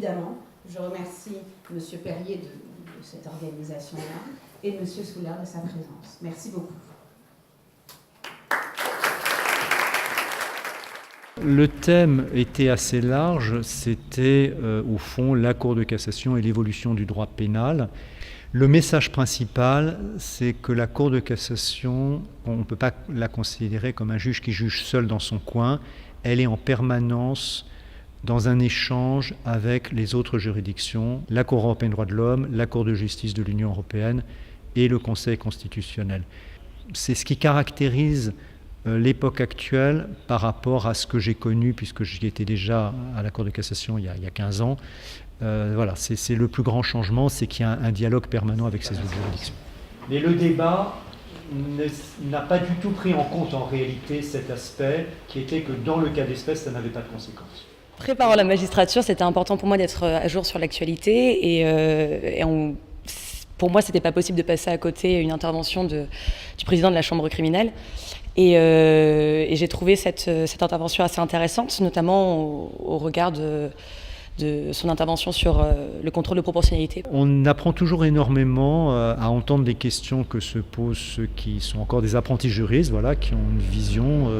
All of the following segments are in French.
Évidemment, je remercie M. Perrier de cette organisation-là et M. Soulard de sa présence. Merci beaucoup. Le thème était assez large, c'était au fond la Cour de cassation et l'évolution du droit pénal. Le message principal, c'est que la Cour de cassation, on ne peut pas la considérer comme un juge qui juge seul dans son coin, elle est en permanence dans un échange avec les autres juridictions, la Cour européenne des droits de l'homme, la Cour de justice de l'Union européenne et le Conseil constitutionnel. C'est ce qui caractérise l'époque actuelle par rapport à ce que j'ai connu, puisque j'y étais déjà à la Cour de cassation il y a 15 ans. Voilà, c'est le plus grand changement, c'est qu'il y a un dialogue permanent avec ces autres juridictions. Mais le débat n'a pas du tout pris en compte en réalité cet aspect qui était que dans le cas d'espèce, ça n'avait pas de conséquences. Préparant la magistrature, c'était important pour moi d'être à jour sur l'actualité et pour moi, c'était pas possible de passer à côté une intervention du président de la chambre criminelle. Et j'ai trouvé cette intervention assez intéressante, notamment au regard de son intervention sur le contrôle de proportionnalité. On apprend toujours énormément à entendre des questions que se posent ceux qui sont encore des apprentis juristes, voilà, qui ont une vision,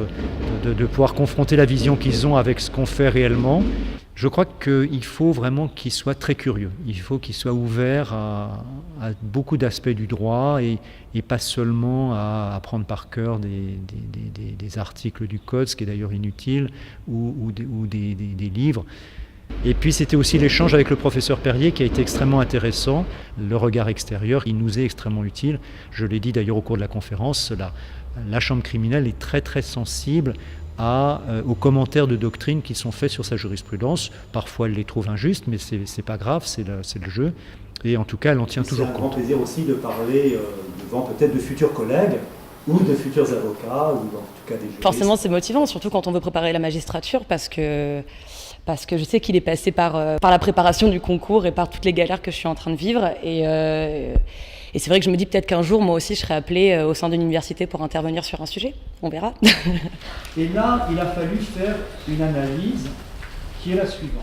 de pouvoir confronter la vision qu'ils ont avec ce qu'on fait réellement. Je crois qu'il faut vraiment qu'ils soient très curieux, il faut qu'ils soient ouverts à beaucoup d'aspects du droit et pas seulement à apprendre par cœur des articles du code, ce qui est d'ailleurs inutile, ou des livres. Et puis c'était aussi l'échange avec le professeur Perrier qui a été extrêmement intéressant. Le regard extérieur, il nous est extrêmement utile. Je l'ai dit d'ailleurs au cours de la conférence, la chambre criminelle est très très sensible aux commentaires de doctrine qui sont faits sur sa jurisprudence. Parfois elle les trouve injustes, mais c'est pas grave, c'est le jeu. Et en tout cas, elle en tient toujours compte. C'est un grand plaisir aussi de parler devant peut-être de futurs collègues ou de futurs avocats, ou en tout cas des juristes. Forcément, c'est motivant, surtout quand on veut préparer la magistrature, parce que je sais qu'il est passé par la préparation du concours et par toutes les galères que je suis en train de vivre. Et c'est vrai que je me dis peut-être qu'un jour, moi aussi, je serai appelée au sein d'une université pour intervenir sur un sujet. On verra. Et là, il a fallu faire une analyse qui est la suivante.